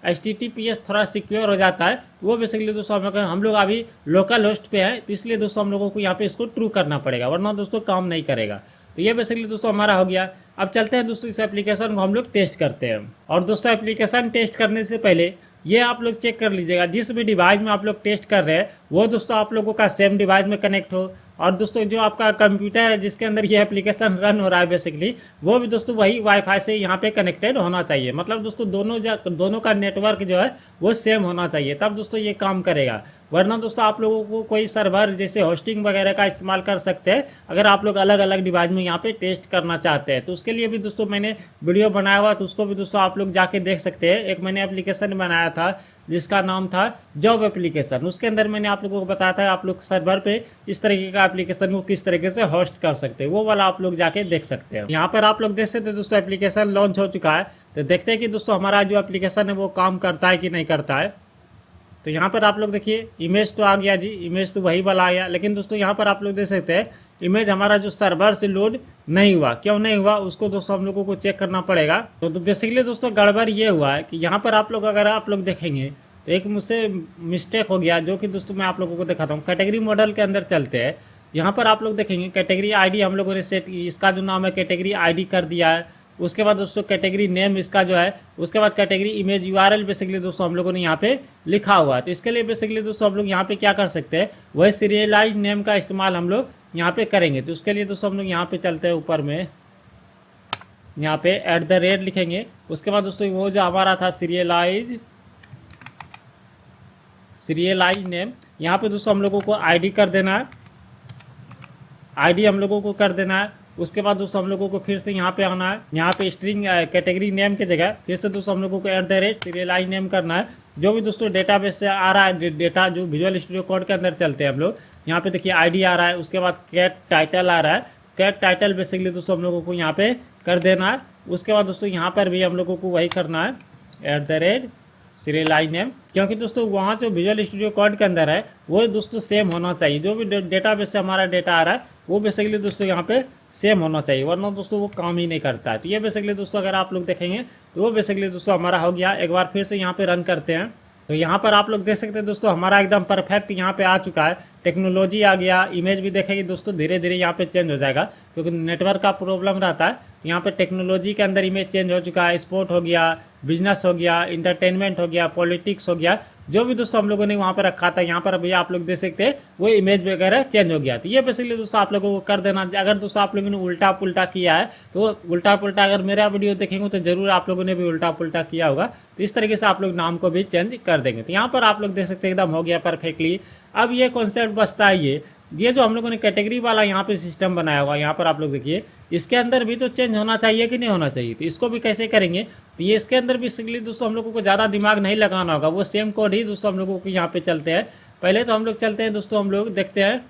HTTPS थोड़ा सिक्योर हो जाता है। वो बेसिकली दोस्तों हम लोग अभी लोकल होस्ट पे हैं, तो इसलिए दोस्तों हम लोगों को यहाँ पे इसको ट्रू करना पड़ेगा, वरना दोस्तों काम नहीं करेगा। तो ये बेसिकली दोस्तों हमारा हो गया। अब चलते हैं दोस्तों इस एप्लीकेशन को हम लोग टेस्ट करते हैं। और दोस्तों एप्लीकेशन टेस्ट करने से पहले ये आप लोग चेक कर लीजिएगा, जिस भी डिवाइस में आप लोग टेस्ट कर रहे हैं वो दोस्तों आप लोगों का सेम डिवाइस में कनेक्ट हो। और दोस्तों जो आपका कंप्यूटर है जिसके अंदर ये एप्लीकेशन रन हो रहा है बेसिकली, वो भी दोस्तों वही वाईफाई से यहाँ पे कनेक्टेड होना चाहिए। मतलब दोस्तों दोनों का नेटवर्क जो है वो सेम होना चाहिए, तब दोस्तों ये काम करेगा। वरना दोस्तों आप लोगों को कोई सर्वर जैसे होस्टिंग वगैरह का इस्तेमाल कर सकते हैं, अगर आप लोग अलग अलग डिवाइस में यहाँ पे टेस्ट करना चाहते हैं। तो उसके लिए भी दोस्तों मैंने वीडियो बनाया हुआ, तो उसको भी दोस्तों आप लोग जाके देख सकते हैं। एक मैंने एप्लीकेशन बनाया था जिसका नाम था जॉब एप्लीकेशन, उसके अंदर मैंने आप लोगों को बताया था आप लोग सर्वर पे इस तरीके का एप्लीकेशन को किस तरीके से होस्ट कर सकते हैं, वो वाला आप लोग जाके देख सकते हैं। यहाँ पर आप लोग देख सकते हैं दोस्तों एप्लीकेशन लॉन्च हो चुका है। तो देखते हैं कि दोस्तों हमारा जो एप्लीकेशन है वो काम करता है कि नहीं करता है। तो यहाँ पर आप लोग देखिए इमेज तो आ गया जी, इमेज तो वही वाला आया, लेकिन दोस्तों यहाँ पर आप लोग देख सकते हैं इमेज हमारा जो सर्वर से लोड नहीं हुआ। क्यों नहीं हुआ उसको दोस्तों हम लोगों को चेक करना पड़ेगा। तो बेसिकली दोस्तों गड़बड़ ये हुआ है कि यहाँ पर आप लोग अगर आप लोग देखेंगे तो एक मुझसे मिस्टेक हो गया, जो कि दोस्तों मैं आप लोगों को दिखाता हूँ। कैटेगरी मॉडल के अंदर चलते हैं, यहाँ पर आप लोग देखेंगे कैटेगरी आईडी हम लोगों ने सेट, इसका जो नाम है कैटेगरी आईडी कर दिया है। उसके बाद दोस्तों कैटेगरी नेम इसका जो है, उसके बाद कैटेगरी इमेज यूआरएल बेसिकली दोस्तों हम लोगों ने यहाँ पे लिखा हुआ है। तो इसके लिए बेसिकली दोस्तों हम लोग यहाँ पे क्या कर सकते हैं, वही सीरियलाइज नेम का इस्तेमाल हम लोग यहाँ पे करेंगे। तो उसके लिए दोस्तों हम लोग यहाँ पे चलते हैं ऊपर में, यहाँ पे @ लिखेंगे। उसके बाद दोस्तों वो जो हमारा था सीरियलाइज नेम, यहाँ पे दोस्तों हम लोगों को आईडी कर देना है, आईडी हम लोगों को कर देना है। उसके बाद दोस्तों हम लोगों को फिर से यहाँ पे आना है, यहाँ पे स्ट्रिंग कैटेगरी नेम की जगह फिर से दोस्तों हम लोगों को @ सीरियलाइज नेम करना है। जो भी दोस्तों डेटाबेस से आ रहा है डेटा, जो विजुअल स्टूडियो कोड के अंदर चलते हैं हम लोग, यहाँ पे देखिए आईडी आ रहा है। उसके बाद कैट टाइटल आ रहा है, कैट टाइटल बेसिकली दोस्तों हम लोगों को यहाँ पे कर देना है। उसके बाद दोस्तों यहाँ पर भी हम लोगों को वही करना है, @ सीरियलाइज नेम, क्योंकि दोस्तों वहाँ जो विजुअल स्टूडियो कोड के अंदर है वो दोस्तों सेम होना चाहिए। जो भी डेटाबेस से हमारा डेटा आ रहा है वो बेसिकली दोस्तों यहाँ पे सेम होना चाहिए, वरना दोस्तों वो काम ही नहीं करता है। तो ये बेसिकली दोस्तों अगर आप लोग देखेंगे तो वो बेसिकली दोस्तों हमारा हो गया। एक बार फिर से यहाँ पे रन करते हैं, तो यहाँ पर आप लोग देख सकते हैं दोस्तों हमारा एकदम परफेक्ट यहाँ पे आ चुका है। टेक्नोलॉजी आ गया, इमेज भी देखेंगे दोस्तों धीरे धीरे यहाँ पे चेंज हो जाएगा, क्योंकि नेटवर्क का प्रॉब्लम रहता है। यहाँ पे टेक्नोलॉजी के अंदर इमेज चेंज हो चुका है, स्पोर्ट हो गया, बिजनेस हो गया, इंटरटेनमेंट हो गया, पॉलिटिक्स हो गया, जो भी दोस्तों हम लोगों ने वहाँ पर रखा था यहाँ पर अभी आप लोग देख सकते हैं वो इमेज वगैरह चेंज हो गया। तो ये बेसिकली दोस्तों आप लोगों को कर देना। अगर दोस्तों आप लोगों ने उल्टा पुल्टा किया है तो उल्टा पुल्टा अगर मेरा वीडियो देखेंगे तो जरूर आप लोगों ने भी उल्टा पुल्टा किया होगा। तो इस तरीके से आप लोग नाम को भी चेंज कर देंगे। तो यहाँ पर आप लोग देख सकते हैं एकदम हो गया परफेक्टली। अब ये कॉन्सेप्ट बचता है, ये जो हम लोगों ने कैटेगरी वाला यहाँ पे सिस्टम बनाया हुआ, यहाँ पर आप लोग देखिए इसके अंदर भी तो चेंज होना चाहिए कि नहीं होना चाहिए। तो इसको भी कैसे करेंगे, तो ये इसके अंदर बेसिकली दोस्तों हम लोगों को ज़्यादा दिमाग नहीं लगाना होगा, वो सेम कोड ही दोस्तों हम लोगों को यहाँ पे चलते हैं। पहले तो हम लोग चलते हैं दोस्तों, हम लोग देखते हैं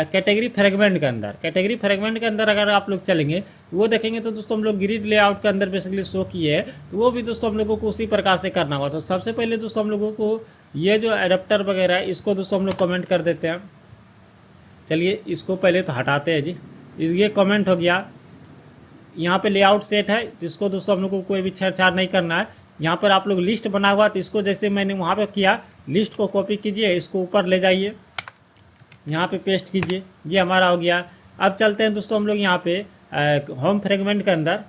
कैटेगरी फ्रेगमेंट के अंदर। कैटेगरी फ्रेगमेंट के अंदर अगर आप लोग चलेंगे तो वो देखेंगे तो दोस्तों हम लोग ग्रिड लेआउट के अंदर बेसिकली शो किए हैं, तो वो भी दोस्तों हम लोगों को उसी प्रकार से करना होगा। तो सबसे पहले दोस्तों हम लोगों को ये जो एडेप्टर वगैरह है इसको दोस्तों हम लोग कमेंट कर देते हैं। चलिए इसको पहले तो हटाते हैं जी, ये कमेंट हो गया। यहाँ पे लेआउट सेट है, जिसको दोस्तों हम लोग को कोई भी छेड़छाड़ नहीं करना है। यहाँ पर आप लोग लिस्ट बना हुआ, तो इसको जैसे मैंने वहाँ पे किया, लिस्ट को कॉपी कीजिए, इसको ऊपर ले जाइए, यहाँ पे पेस्ट कीजिए, ये हमारा हो गया। अब चलते हैं दोस्तों हम लोग यहाँ पे होम फ्रेगमेंट के अंदर,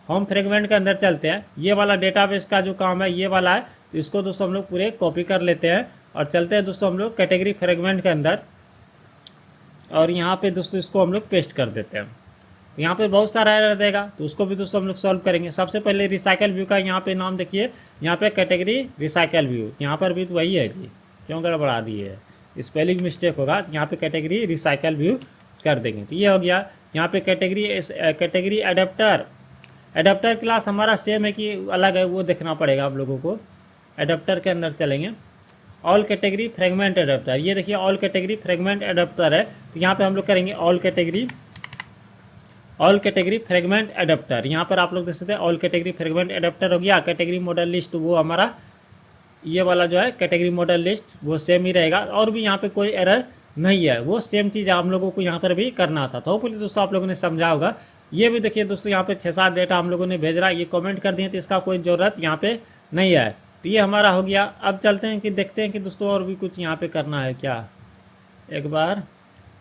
होम फ्रेगमेंट के अंदर चलते हैं। ये वाला डेटाबेस का जो काम है ये वाला है, तो इसको दोस्तों हम लोग पूरे कॉपी कर लेते हैं और चलते हैं दोस्तों हम लोग कैटेगरी फ्रेगमेंट के अंदर, और यहाँ पे दोस्तों इसको हम लोग पेस्ट कर देते हैं। यहाँ पे बहुत सारा एरर देगा, तो उसको भी दोस्तों हम लोग सॉल्व करेंगे। सबसे पहले रिसाइकल व्यू का यहाँ पे नाम देखिए, यहाँ पे कैटेगरी रिसाइकल व्यू, यहाँ पर भी तो वही है जी, क्यों गड़बड़ा दी है, स्पेलिंग मिस्टेक होगा। यहाँ पे कैटेगरी रिसाइकल व्यू कर देंगे, तो ये हो गया। यहाँ पे कैटेगरी एडेप्टर क्लास हमारा सेम है कि अलग है, वो देखना पड़ेगा आप लोगों को। एडेप्टर के अंदर चलेंगे, ऑल कैटेगरी फ्रेगमेंट एडेप्टर, ये देखिए ऑल कैटेगरी फ्रेगमेंट एडेप्टर है। तो यहाँ पे हम लोग करेंगे ऑल कैटेगरी फ्रेगमेंट एडेप्टर। यहाँ पर आप लोग देख सकते हैं ऑल कैटेगरी फ्रेगमेंट एडेप्टर हो गया। कैटेगरी मॉडल लिस्ट वो हमारा ये वाला जो है कैटेगरी मॉडल लिस्ट वो सेम ही रहेगा, और भी यहाँ पे कोई एरर नहीं है, वो सेम चीज़ हम लोगों को यहाँ पर भी करना था। तो होपफुली दोस्तों आप लोगों ने समझा होगा। ये भी देखिए दोस्तों यहाँ पे 6-7 डेटा हम लोगों ने भेज रहा है, ये कमेंट कर दिए, तो इसका कोई ज़रूरत यहाँ पे नहीं है। तो ये हमारा हो गया। अब चलते हैं कि देखते हैं कि दोस्तों और भी कुछ यहाँ पे करना है क्या। एक बार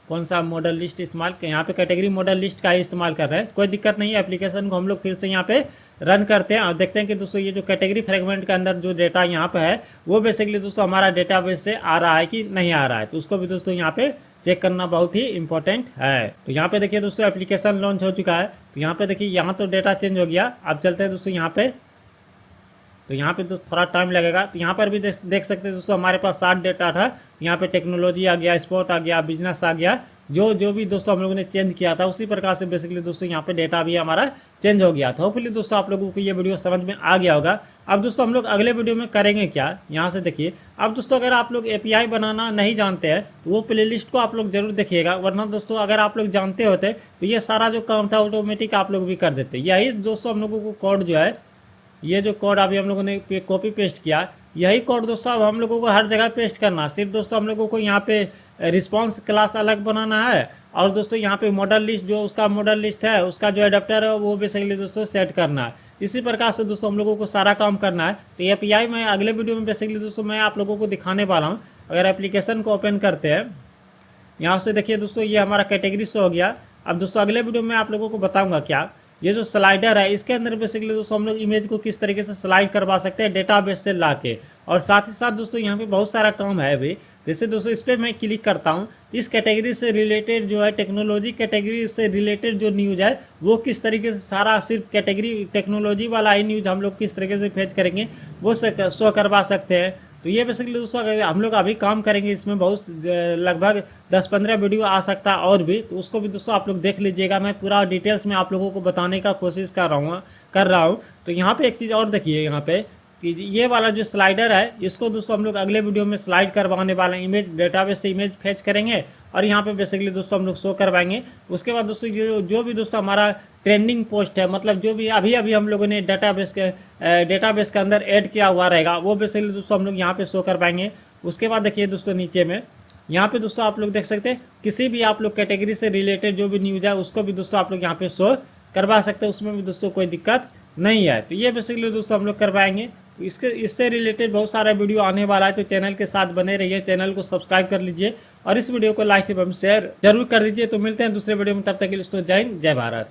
कौन सा मॉडल लिस्ट इस्तेमाल, यहाँ पे कैटेगरी मॉडल लिस्ट का ही इस्तेमाल कर रहे हैं, कोई दिक्कत नहीं है। एप्लीकेशन को हम लोग फिर से यहाँ पे रन करते हैं और देखते हैं कि दोस्तों ये जो कैटेगरी फ्रेगमेंट के अंदर जो डेटा यहाँ पे है वो बेसिकली दोस्तों हमारा डेटाबेस से आ रहा है कि नहीं आ रहा है। तो उसको भी दोस्तों यहाँ पे चेक करना बहुत ही इंपॉर्टेंट है। तो यहाँ पे देखिए दोस्तों एप्लीकेशन लॉन्च हो चुका है। तो यहाँ पे देखिए यहाँ तो डेटा चेंज हो गया। अब चलते हैं दोस्तों यहाँ पे, तो यहाँ पे तो थोड़ा टाइम लगेगा। तो यहाँ पर भी देख सकते हैं दोस्तों हमारे पास 7 डेटा था। यहाँ पे टेक्नोलॉजी आ गया, स्पोर्ट आ गया, बिजनेस आ गया, जो भी दोस्तों हम लोगों ने चेंज किया था उसी प्रकार से बेसिकली दोस्तों यहाँ पे डेटा भी हमारा चेंज हो गया था। होपफुली दोस्तों आप लोगों को ये वीडियो समझ में आ गया होगा। अब दोस्तों हम लोग अगले वीडियो में करेंगे क्या, यहाँ से देखिए। अब दोस्तों अगर आप लोग API बनाना नहीं जानते हैं तो वो प्लेलिस्ट को आप लोग जरूर देखिएगा, वरना दोस्तों अगर आप लोग जानते होते तो ये सारा जो काम था ऑटोमेटिक आप लोग भी कर देते। यही दोस्तों हम लोगों को कोड जो है, ये जो कोड अभी हम लोगों ने कॉपी पेस्ट किया, यही कोड दोस्तों अब हम लोगों को हर जगह पेस्ट करना, सिर्फ दोस्तों हम लोगों को यहाँ पे रिस्पॉन्स क्लास अलग बनाना है, और दोस्तों यहाँ पे मॉडल लिस्ट जो उसका मॉडल लिस्ट है उसका जो एडाप्टर है वो बेसिकली दोस्तों सेट करना है। इसी प्रकार से दोस्तों हम लोगों को सारा काम करना है। तो ये API मैं अगले वीडियो में बेसिकली दोस्तों मैं आप लोगों को दिखाने वाला हूँ। अगर एप्लीकेशन को ओपन करते हैं, यहाँ से देखिए दोस्तों ये हमारा कैटेगरी से हो गया। अब दोस्तों अगले वीडियो में आप लोगों को बताऊंगा क्या ये जो स्लाइडर है इसके अंदर बेसिकली दोस्तों हम लोग इमेज को किस तरीके से स्लाइड करवा सकते हैं डेटाबेस से लाके, और साथ ही साथ दोस्तों यहाँ पे बहुत सारा काम है अभी। जैसे दोस्तों इस पर मैं क्लिक करता हूँ तो इस कैटेगरी से रिलेटेड जो है टेक्नोलॉजी कैटेगरी से रिलेटेड जो न्यूज़ है वो किस तरीके से सारा सिर्फ कैटेगरी टेक्नोलॉजी वाला ही न्यूज़ हम लोग किस तरीके से फेच करेंगे वो शो करवा सकते हैं। तो ये बेसिकली दोस्तों हम लोग अभी काम करेंगे, इसमें बहुत लगभग 10-15 वीडियो आ सकता है और भी, तो उसको भी दोस्तों आप लोग देख लीजिएगा। मैं पूरा डिटेल्स में आप लोगों को बताने का कोशिश कर रहा हूँ। तो यहाँ पे एक चीज़ और देखिए, यहाँ पे कि ये वाला जो स्लाइडर है इसको दोस्तों हम लोग अगले वीडियो में स्लाइड करवाने वाले हैं। इमेज डेटाबेस से इमेज फेच करेंगे और यहाँ पे बेसिकली दोस्तों हम लोग शो करवाएंगे। उसके बाद दोस्तों जो भी दोस्तों हमारा ट्रेंडिंग पोस्ट है, मतलब जो भी अभी हम लोगों ने डेटाबेस के अंदर ऐड किया हुआ रहेगा वो बेसिकली दोस्तों हम लोग यहाँ पे शो करवाएंगे। उसके बाद देखिए दोस्तों नीचे में यहाँ पे दोस्तों आप लोग देख सकते हैं किसी भी आप लोग कैटेगरी से रिलेटेड जो भी न्यूज़ है उसको भी दोस्तों आप लोग यहाँ पे शो करवा सकते हैं, उसमें भी दोस्तों कोई दिक्कत नहीं है। तो ये बेसिकली दोस्तों हम लोग करवाएंगे। इससे रिलेटेड बहुत सारा वीडियो आने वाला है, तो चैनल के साथ बने रहिए, चैनल को सब्सक्राइब कर लीजिए और इस वीडियो को लाइक एवं शेयर जरूर कर दीजिए। तो मिलते हैं दूसरे वीडियो में, तब तक के लिए दोस्तों जय हिंद जय भारत।